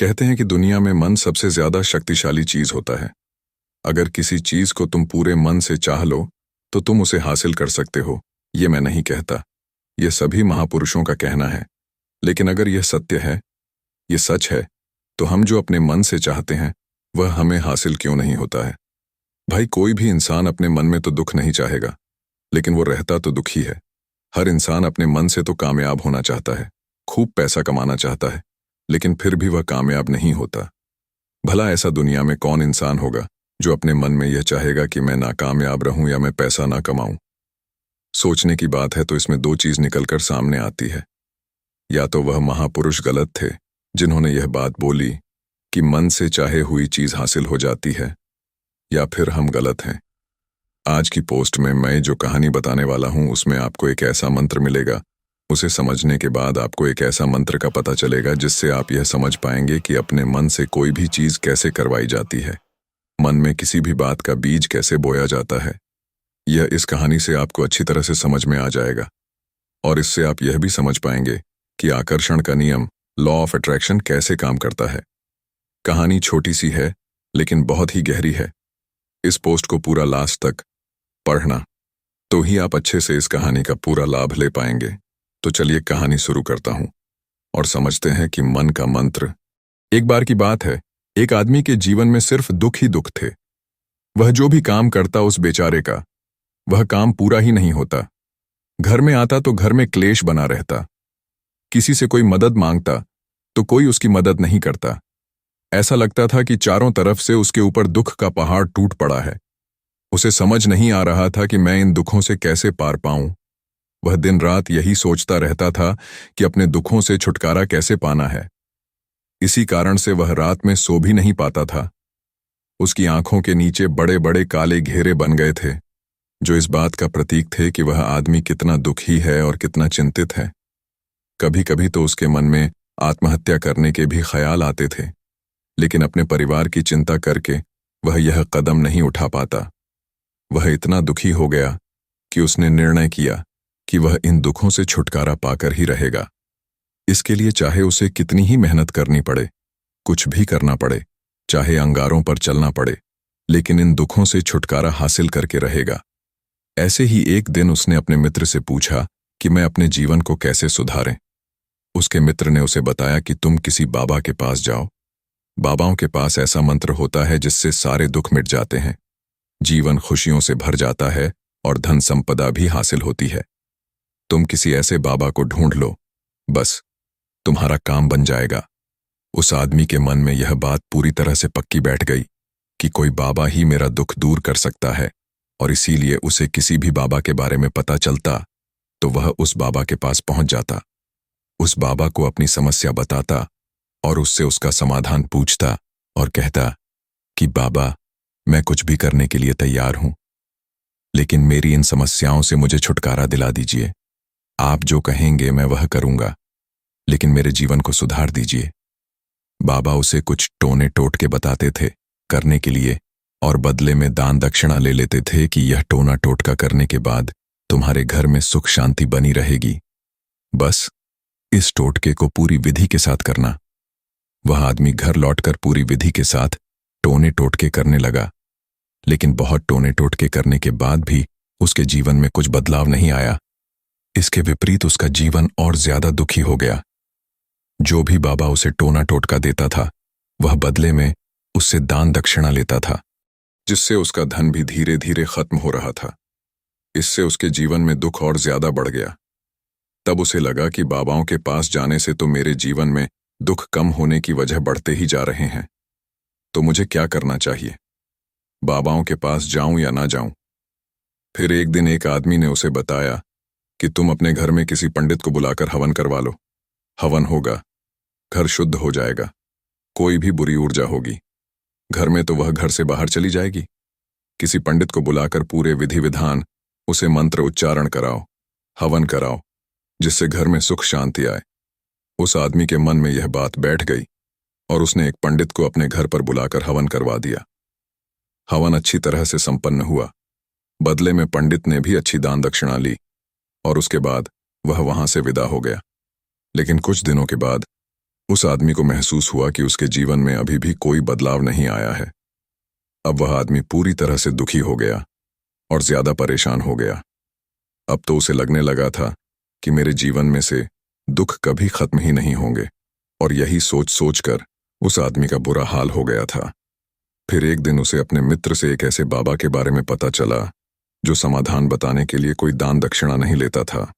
कहते हैं कि दुनिया में मन सबसे ज्यादा शक्तिशाली चीज होता है। अगर किसी चीज को तुम पूरे मन से चाह लो तो तुम उसे हासिल कर सकते हो। ये मैं नहीं कहता, ये सभी महापुरुषों का कहना है। लेकिन अगर यह सत्य है, ये सच है, तो हम जो अपने मन से चाहते हैं वह हमें हासिल क्यों नहीं होता है? भाई, कोई भी इंसान अपने मन में तो दुख नहीं चाहेगा, लेकिन वो रहता तो दुखी है। हर इंसान अपने मन से तो कामयाब होना चाहता है, खूब पैसा कमाना चाहता है, लेकिन फिर भी वह कामयाब नहीं होता। भला ऐसा दुनिया में कौन इंसान होगा जो अपने मन में यह चाहेगा कि मैं नाकामयाब रहूं या मैं पैसा ना कमाऊं? सोचने की बात है तो इसमें दो चीज निकलकर सामने आती है। या तो वह महापुरुष गलत थे जिन्होंने यह बात बोली कि मन से चाहे हुई चीज हासिल हो जाती है, या फिर हम गलत हैं। आज की पोस्ट में मैं जो कहानी बताने वाला हूं उसमें आपको एक ऐसा मंत्र मिलेगा। उसे समझने के बाद आपको एक ऐसा मंत्र का पता चलेगा जिससे आप यह समझ पाएंगे कि अपने मन से कोई भी चीज कैसे करवाई जाती है, मन में किसी भी बात का बीज कैसे बोया जाता है। यह इस कहानी से आपको अच्छी तरह से समझ में आ जाएगा, और इससे आप यह भी समझ पाएंगे कि आकर्षण का नियम, लॉ ऑफ अट्रैक्शन, कैसे काम करता है। कहानी छोटी सी है लेकिन बहुत ही गहरी है। इस पोस्ट को पूरा लास्ट तक पढ़ना, तो ही आप अच्छे से इस कहानी का पूरा लाभ ले पाएंगे। तो चलिए कहानी शुरू करता हूं और समझते हैं कि मन का मंत्र। एक बार की बात है, एक आदमी के जीवन में सिर्फ दुख ही दुख थे। वह जो भी काम करता उस बेचारे का वह काम पूरा ही नहीं होता। घर में आता तो घर में क्लेश बना रहता। किसी से कोई मदद मांगता तो कोई उसकी मदद नहीं करता। ऐसा लगता था कि चारों तरफ से उसके ऊपर दुख का पहाड़ टूट पड़ा है। उसे समझ नहीं आ रहा था कि मैं इन दुखों से कैसे पार पाऊं। वह दिन रात यही सोचता रहता था कि अपने दुखों से छुटकारा कैसे पाना है। इसी कारण से वह रात में सो भी नहीं पाता था। उसकी आंखों के नीचे बड़े बड़े काले घेरे बन गए थे, जो इस बात का प्रतीक थे कि वह आदमी कितना दुखी है और कितना चिंतित है। कभी कभी तो उसके मन में आत्महत्या करने के भी ख्याल आते थे, लेकिन अपने परिवार की चिंता करके वह यह कदम नहीं उठा पाता। वह इतना दुखी हो गया कि उसने निर्णय किया कि वह इन दुखों से छुटकारा पाकर ही रहेगा। इसके लिए चाहे उसे कितनी ही मेहनत करनी पड़े, कुछ भी करना पड़े, चाहे अंगारों पर चलना पड़े, लेकिन इन दुखों से छुटकारा हासिल करके रहेगा। ऐसे ही एक दिन उसने अपने मित्र से पूछा कि मैं अपने जीवन को कैसे सुधारें। उसके मित्र ने उसे बताया कि तुम किसी बाबा के पास जाओ। बाबाओं के पास ऐसा मंत्र होता है जिससे सारे दुख मिट जाते हैं, जीवन खुशियों से भर जाता है और धन संपदा भी हासिल होती है। तुम किसी ऐसे बाबा को ढूंढ लो, बस तुम्हारा काम बन जाएगा। उस आदमी के मन में यह बात पूरी तरह से पक्की बैठ गई कि कोई बाबा ही मेरा दुख दूर कर सकता है, और इसीलिए उसे किसी भी बाबा के बारे में पता चलता तो वह उस बाबा के पास पहुंच जाता, उस बाबा को अपनी समस्या बताता और उससे उसका समाधान पूछता और कहता कि बाबा, मैं कुछ भी करने के लिए तैयार हूं, लेकिन मेरी इन समस्याओं से मुझे छुटकारा दिला दीजिए। आप जो कहेंगे मैं वह करूंगा, लेकिन मेरे जीवन को सुधार दीजिए। बाबा उसे कुछ टोने टोटके बताते थे करने के लिए, और बदले में दान दक्षिणा ले लेते थे कि यह टोना टोटका करने के बाद तुम्हारे घर में सुख शांति बनी रहेगी। बस इस टोटके को पूरी विधि के साथ करना। वह आदमी घर लौटकर पूरी विधि के साथ टोने टोटके करने लगा, लेकिन बहुत टोने टोटके करने के बाद भी उसके जीवन में कुछ बदलाव नहीं आया। इसके विपरीत उसका जीवन और ज्यादा दुखी हो गया। जो भी बाबा उसे टोना टोटका देता था वह बदले में उससे दान दक्षिणा लेता था, जिससे उसका धन भी धीरे धीरे खत्म हो रहा था। इससे उसके जीवन में दुख और ज्यादा बढ़ गया। तब उसे लगा कि बाबाओं के पास जाने से तो मेरे जीवन में दुख कम होने की वजह बढ़ते ही जा रहे हैं, तो मुझे क्या करना चाहिए? बाबाओं के पास जाऊं या ना जाऊं? फिर एक दिन एक आदमी ने उसे बताया कि तुम अपने घर में किसी पंडित को बुलाकर हवन करवा लो। हवन होगा, घर शुद्ध हो जाएगा, कोई भी बुरी ऊर्जा होगी घर में तो वह घर से बाहर चली जाएगी। किसी पंडित को बुलाकर पूरे विधि विधान उसे मंत्र उच्चारण कराओ, हवन कराओ, जिससे घर में सुख शांति आए। उस आदमी के मन में यह बात बैठ गई और उसने एक पंडित को अपने घर पर बुलाकर हवन करवा दिया। हवन अच्छी तरह से संपन्न हुआ। बदले में पंडित ने भी अच्छी दान दक्षिणा ली और उसके बाद वह वहां से विदा हो गया। लेकिन कुछ दिनों के बाद उस आदमी को महसूस हुआ कि उसके जीवन में अभी भी कोई बदलाव नहीं आया है। अब वह आदमी पूरी तरह से दुखी हो गया और ज्यादा परेशान हो गया। अब तो उसे लगने लगा था कि मेरे जीवन में से दुख कभी खत्म ही नहीं होंगे, और यही सोच सोचकर उस आदमी का बुरा हाल हो गया था। फिर एक दिन उसे अपने मित्र से एक ऐसे बाबा के बारे में पता चला जो समाधान बताने के लिए कोई दान दक्षिणा नहीं लेता था।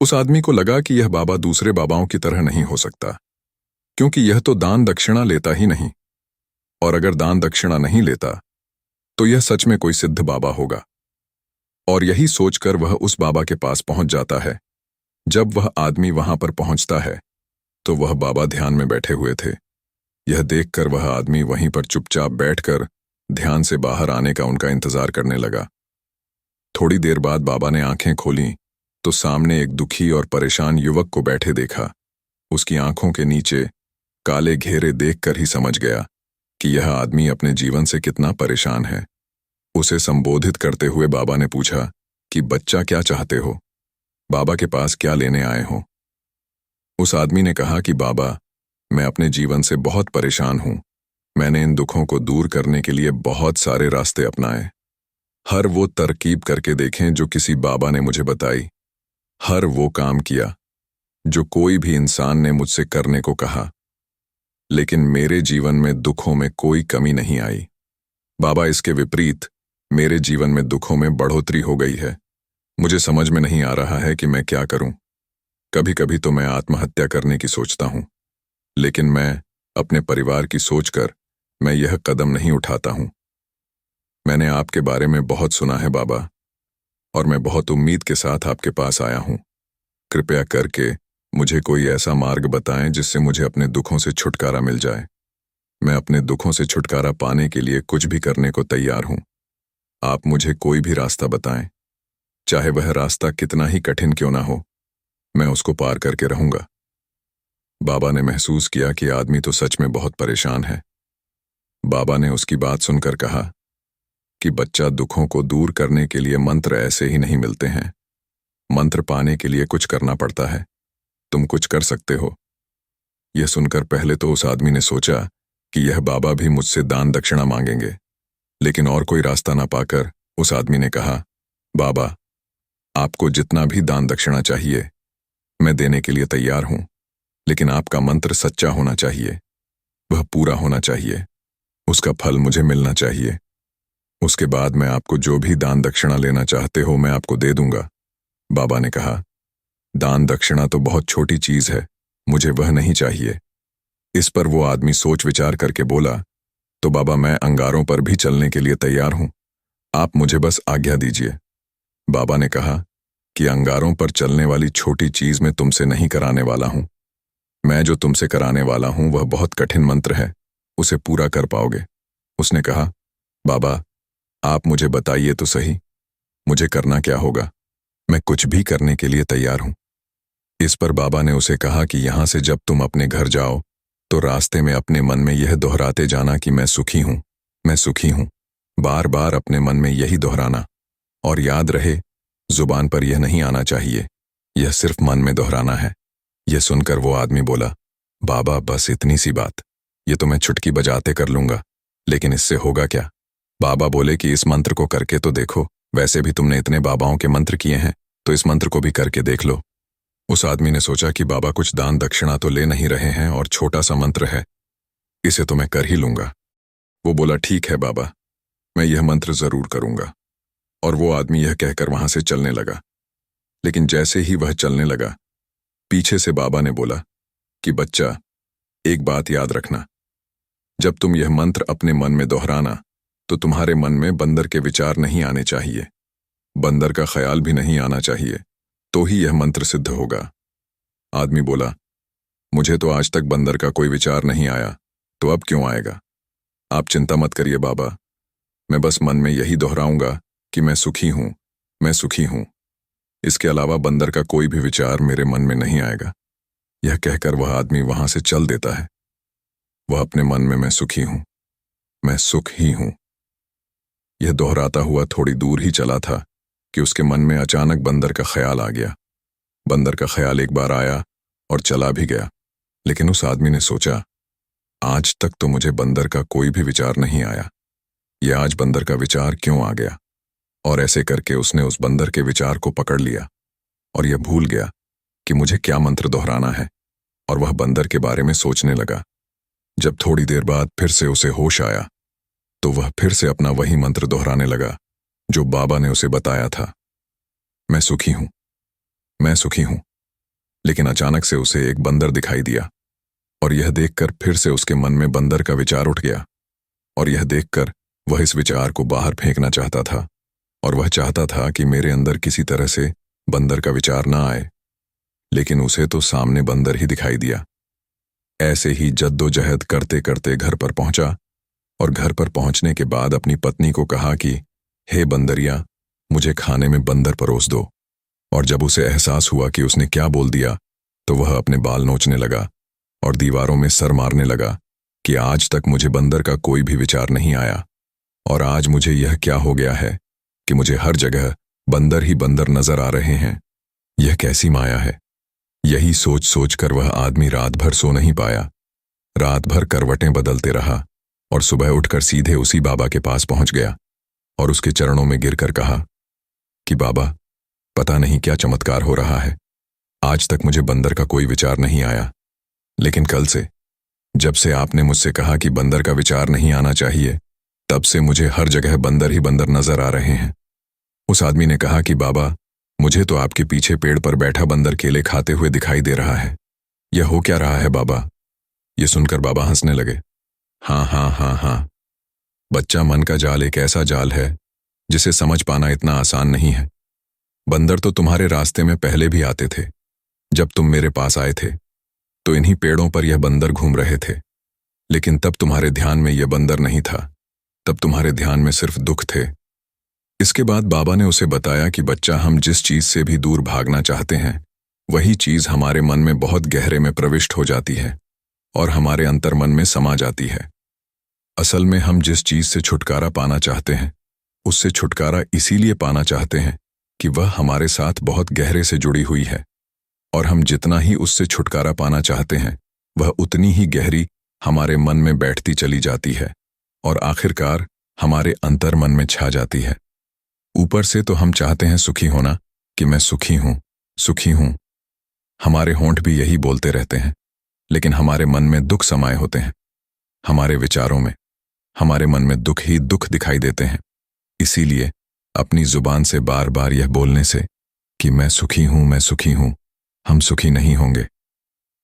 उस आदमी को लगा कि यह बाबा दूसरे बाबाओं की तरह नहीं हो सकता, क्योंकि यह तो दान दक्षिणा लेता ही नहीं, और अगर दान दक्षिणा नहीं लेता तो यह सच में कोई सिद्ध बाबा होगा। और यही सोचकर वह उस बाबा के पास पहुंच जाता है। जब वह आदमी वहां पर पहुंचता है तो वह बाबा ध्यान में बैठे हुए थे। यह देखकर वह आदमी वहीं पर चुपचाप बैठकर ध्यान से बाहर आने का उनका इंतजार करने लगा। थोड़ी देर बाद बाबा ने आंखें खोलीं तो सामने एक दुखी और परेशान युवक को बैठे देखा। उसकी आंखों के नीचे काले घेरे देखकर ही समझ गया कि यह आदमी अपने जीवन से कितना परेशान है। उसे संबोधित करते हुए बाबा ने पूछा कि बच्चा, क्या चाहते हो? बाबा के पास क्या लेने आए हो? उस आदमी ने कहा कि बाबा, मैं अपने जीवन से बहुत परेशान हूं। मैंने इन दुखों को दूर करने के लिए बहुत सारे रास्ते अपनाए। हर वो तरकीब करके देखें जो किसी बाबा ने मुझे बताई। हर वो काम किया जो कोई भी इंसान ने मुझसे करने को कहा, लेकिन मेरे जीवन में दुखों में कोई कमी नहीं आई। बाबा, इसके विपरीत मेरे जीवन में दुखों में बढ़ोतरी हो गई है। मुझे समझ में नहीं आ रहा है कि मैं क्या करूं। कभी कभी तो मैं आत्महत्या करने की सोचता हूं, लेकिन मैं अपने परिवार की सोचकर मैं यह कदम नहीं उठाता हूं। मैंने आपके बारे में बहुत सुना है बाबा, और मैं बहुत उम्मीद के साथ आपके पास आया हूं। कृपया करके मुझे कोई ऐसा मार्ग बताएं जिससे मुझे अपने दुखों से छुटकारा मिल जाए। मैं अपने दुखों से छुटकारा पाने के लिए कुछ भी करने को तैयार हूं। आप मुझे कोई भी रास्ता बताएं, चाहे वह रास्ता कितना ही कठिन क्यों ना हो, मैं उसको पार करके रहूंगा। बाबा ने महसूस किया कि आदमी तो सच में बहुत परेशान है। बाबा ने उसकी बात सुनकर कहा कि बच्चा, दुखों को दूर करने के लिए मंत्र ऐसे ही नहीं मिलते हैं। मंत्र पाने के लिए कुछ करना पड़ता है। तुम कुछ कर सकते हो। यह सुनकर पहले तो उस आदमी ने सोचा कि यह बाबा भी मुझसे दान दक्षिणा मांगेंगे, लेकिन और कोई रास्ता ना पाकर उस आदमी ने कहा, बाबा, आपको जितना भी दान दक्षिणा चाहिए मैं देने के लिए तैयार हूं, लेकिन आपका मंत्र सच्चा होना चाहिए, वह पूरा होना चाहिए, उसका फल मुझे मिलना चाहिए। उसके बाद मैं आपको जो भी दान दक्षिणा लेना चाहते हो मैं आपको दे दूंगा। बाबा ने कहा, दान दक्षिणा तो बहुत छोटी चीज है, मुझे वह नहीं चाहिए। इस पर वो आदमी सोच विचार करके बोला, तो बाबा, मैं अंगारों पर भी चलने के लिए तैयार हूं, आप मुझे बस आज्ञा दीजिए। बाबा ने कहा कि अंगारों पर चलने वाली छोटी चीज मैं तुमसे नहीं कराने वाला हूं। मैं जो तुमसे कराने वाला हूं वह बहुत कठिन मंत्र है, उसे पूरा कर पाओगे। उसने कहा, बाबा, आप मुझे बताइए तो सही, मुझे करना क्या होगा? मैं कुछ भी करने के लिए तैयार हूं। इस पर बाबा ने उसे कहा कि यहां से जब तुम अपने घर जाओ तो रास्ते में अपने मन में यह दोहराते जाना कि मैं सुखी हूं, मैं सुखी हूं। बार बार अपने मन में यही दोहराना, और याद रहे, जुबान पर यह नहीं आना चाहिए, यह सिर्फ मन में दोहराना है। यह सुनकर वो आदमी बोला, बाबा, बस इतनी सी बात, ये तो मैं चुटकी बजाते कर लूंगा, लेकिन इससे होगा क्या? बाबा बोले कि इस मंत्र को करके तो देखो, वैसे भी तुमने इतने बाबाओं के मंत्र किए हैं, तो इस मंत्र को भी करके देख लो। उस आदमी ने सोचा कि बाबा कुछ दान दक्षिणा तो ले नहीं रहे हैं और छोटा सा मंत्र है, इसे तो मैं कर ही लूंगा। वो बोला, ठीक है बाबा, मैं यह मंत्र जरूर करूंगा। और वो आदमी यह कहकर वहां से चलने लगा। लेकिन जैसे ही वह चलने लगा, पीछे से बाबा ने बोला कि बच्चा, एक बात याद रखना, जब तुम यह मंत्र अपने मन में दोहराना तो तुम्हारे मन में बंदर के विचार नहीं आने चाहिए, बंदर का ख्याल भी नहीं आना चाहिए, तो ही यह मंत्र सिद्ध होगा। आदमी बोला, मुझे तो आज तक बंदर का कोई विचार नहीं आया, तो अब क्यों आएगा? आप चिंता मत करिए बाबा, मैं बस मन में यही दोहराऊंगा कि मैं सुखी हूं, मैं सुखी हूं। इसके अलावा बंदर का कोई भी विचार मेरे मन में नहीं आएगा। यह कहकर वह आदमी वहां से चल देता है। वह अपने मन में मैं सुखी हूं, मैं सुख ही हूं, यह दोहराता हुआ थोड़ी दूर ही चला था कि उसके मन में अचानक बंदर का ख्याल आ गया। बंदर का ख्याल एक बार आया और चला भी गया। लेकिन उस आदमी ने सोचा, आज तक तो मुझे बंदर का कोई भी विचार नहीं आया, यह आज बंदर का विचार क्यों आ गया। और ऐसे करके उसने उस बंदर के विचार को पकड़ लिया और यह भूल गया कि मुझे क्या मंत्र दोहराना है, और वह बंदर के बारे में सोचने लगा। जब थोड़ी देर बाद फिर से उसे होश आया तो वह फिर से अपना वही मंत्र दोहराने लगा जो बाबा ने उसे बताया था, मैं सुखी हूं, मैं सुखी हूं। लेकिन अचानक से उसे एक बंदर दिखाई दिया और यह देखकर फिर से उसके मन में बंदर का विचार उठ गया, और यह देखकर वह इस विचार को बाहर फेंकना चाहता था, और वह चाहता था कि मेरे अंदर किसी तरह से बंदर का विचार ना आए। लेकिन उसे तो सामने बंदर ही दिखाई दिया। ऐसे ही जद्दोजहद करते करते घर पर पहुंचा, और घर पर पहुंचने के बाद अपनी पत्नी को कहा कि हे बंदरिया, मुझे खाने में बंदर परोस दो। और जब उसे एहसास हुआ कि उसने क्या बोल दिया तो वह अपने बाल नोचने लगा और दीवारों में सर मारने लगा कि आज तक मुझे बंदर का कोई भी विचार नहीं आया, और आज मुझे यह क्या हो गया है कि मुझे हर जगह बंदर ही बंदर नजर आ रहे हैं। यह कैसी माया है। यही सोच सोच कर वह आदमी रात भर सो नहीं पाया। रात भर करवटें बदलते रहा और सुबह उठकर सीधे उसी बाबा के पास पहुंच गया और उसके चरणों में गिरकर कहा कि बाबा, पता नहीं क्या चमत्कार हो रहा है, आज तक मुझे बंदर का कोई विचार नहीं आया, लेकिन कल से, जब से आपने मुझसे कहा कि बंदर का विचार नहीं आना चाहिए, तब से मुझे हर जगह बंदर ही बंदर नजर आ रहे हैं। उस आदमी ने कहा कि बाबा, मुझे तो आपके पीछे पेड़ पर बैठा बंदर केले खाते हुए दिखाई दे रहा है। यह हो क्या रहा है बाबा। यह सुनकर बाबा हंसने लगे। हाँ हाँ हाँ हाँ बच्चा, मन का जाल एक ऐसा जाल है जिसे समझ पाना इतना आसान नहीं है। बंदर तो तुम्हारे रास्ते में पहले भी आते थे। जब तुम मेरे पास आए थे तो इन्हीं पेड़ों पर यह बंदर घूम रहे थे, लेकिन तब तुम्हारे ध्यान में यह बंदर नहीं था, तब तुम्हारे ध्यान में सिर्फ दुख थे। इसके बाद बाबा ने उसे बताया कि बच्चा, हम जिस चीज से भी दूर भागना चाहते हैं वही चीज हमारे मन में बहुत गहरे में प्रविष्ट हो जाती है और हमारे अंतर्मन में समा जाती है। असल में हम जिस चीज से छुटकारा पाना चाहते हैं उससे छुटकारा इसीलिए पाना चाहते हैं कि वह हमारे साथ बहुत गहरे से जुड़ी हुई है, और हम जितना ही उससे छुटकारा पाना चाहते हैं वह उतनी ही गहरी हमारे मन में बैठती चली जाती है और आखिरकार हमारे अंतर्मन में छा जाती है। ऊपर से तो हम चाहते हैं सुखी होना कि मैं सुखी हूं, सुखी हूं। हमारे होंठ भी यही बोलते रहते हैं, लेकिन हमारे मन में दुख समाये होते हैं। हमारे विचारों में, हमारे मन में दुख ही दुख दिखाई देते हैं। इसीलिए अपनी जुबान से बार बार यह बोलने से कि मैं सुखी हूं, मैं सुखी हूं, हम सुखी नहीं होंगे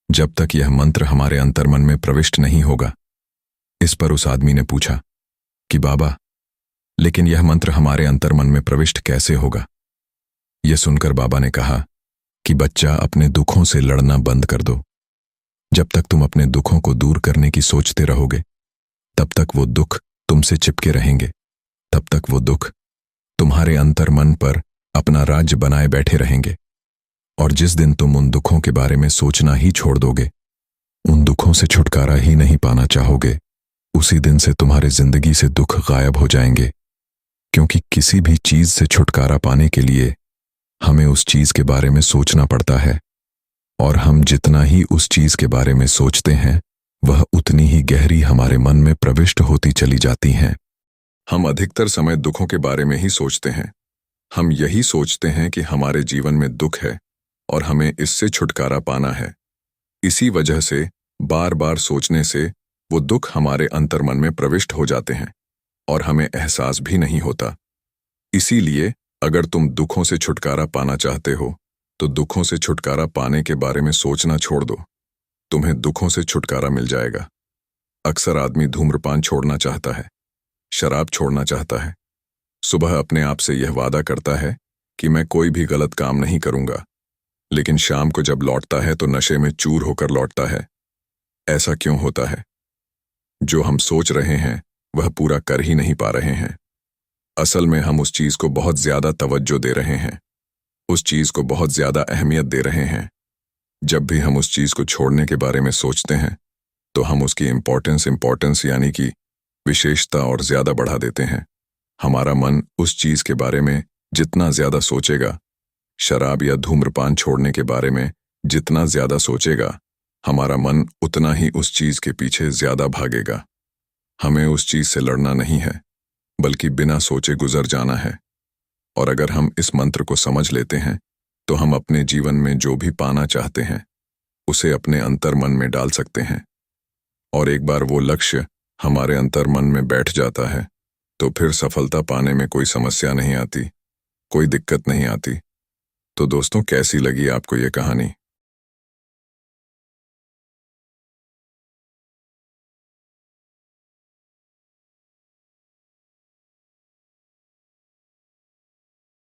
जब तक यह मंत्र हमारे अंतर्मन में प्रविष्ट नहीं होगा। इस पर उस आदमी ने पूछा कि बाबा, लेकिन यह मंत्र हमारे अंतर्मन में प्रविष्ट कैसे होगा। यह सुनकर बाबा ने कहा कि बच्चा, अपने दुखों से लड़ना बंद कर दो। जब तक तुम अपने दुखों को दूर करने की सोचते रहोगे तब तक वो दुख तुमसे चिपके रहेंगे, तब तक वो दुख तुम्हारे अंतर्मन पर अपना राज्य बनाए बैठे रहेंगे। और जिस दिन तुम उन दुखों के बारे में सोचना ही छोड़ दोगे, उन दुखों से छुटकारा ही नहीं पाना चाहोगे, उसी दिन से तुम्हारी जिंदगी से दुख गायब हो जाएंगे। क्योंकि किसी भी चीज से छुटकारा पाने के लिए हमें उस चीज के बारे में सोचना पड़ता है, और हम जितना ही उस चीज के बारे में सोचते हैं वह उतनी ही गहरी हमारे मन में प्रविष्ट होती चली जाती हैं। हम अधिकतर समय दुखों के बारे में ही सोचते हैं। हम यही सोचते हैं कि हमारे जीवन में दुख है और हमें इससे छुटकारा पाना है। इसी वजह से बार बार सोचने से वो दुख हमारे अंतर्मन में प्रविष्ट हो जाते हैं और हमें एहसास भी नहीं होता। इसीलिए अगर तुम दुखों से छुटकारा पाना चाहते हो तो दुखों से छुटकारा पाने के बारे में सोचना छोड़ दो, तुम्हें दुखों से छुटकारा मिल जाएगा। अक्सर आदमी धूम्रपान छोड़ना चाहता है, शराब छोड़ना चाहता है, सुबह अपने आप से यह वादा करता है कि मैं कोई भी गलत काम नहीं करूंगा, लेकिन शाम को जब लौटता है तो नशे में चूर होकर लौटता है। ऐसा क्यों होता है? जो हम सोच रहे हैं वह पूरा कर ही नहीं पा रहे हैं। असल में हम उस चीज को बहुत ज्यादा तवज्जो दे रहे हैं, उस चीज को बहुत ज्यादा अहमियत दे रहे हैं। जब भी हम उस चीज को छोड़ने के बारे में सोचते हैं तो हम उसकी इम्पोर्टेंस यानी कि विशेषता और ज्यादा बढ़ा देते हैं। हमारा मन उस चीज के बारे में जितना ज्यादा सोचेगा, शराब या धूम्रपान छोड़ने के बारे में जितना ज्यादा सोचेगा, हमारा मन उतना ही उस चीज के पीछे ज्यादा भागेगा। हमें उस चीज से लड़ना नहीं है, बल्कि बिना सोचे गुजर जाना है। और अगर हम इस मंत्र को समझ लेते हैं तो हम अपने जीवन में जो भी पाना चाहते हैं उसे अपने अंतर मन में डाल सकते हैं। और एक बार वो लक्ष्य हमारे अंतर मन में बैठ जाता है तो फिर सफलता पाने में कोई समस्या नहीं आती, कोई दिक्कत नहीं आती। तो दोस्तों, कैसी लगी आपको ये कहानी?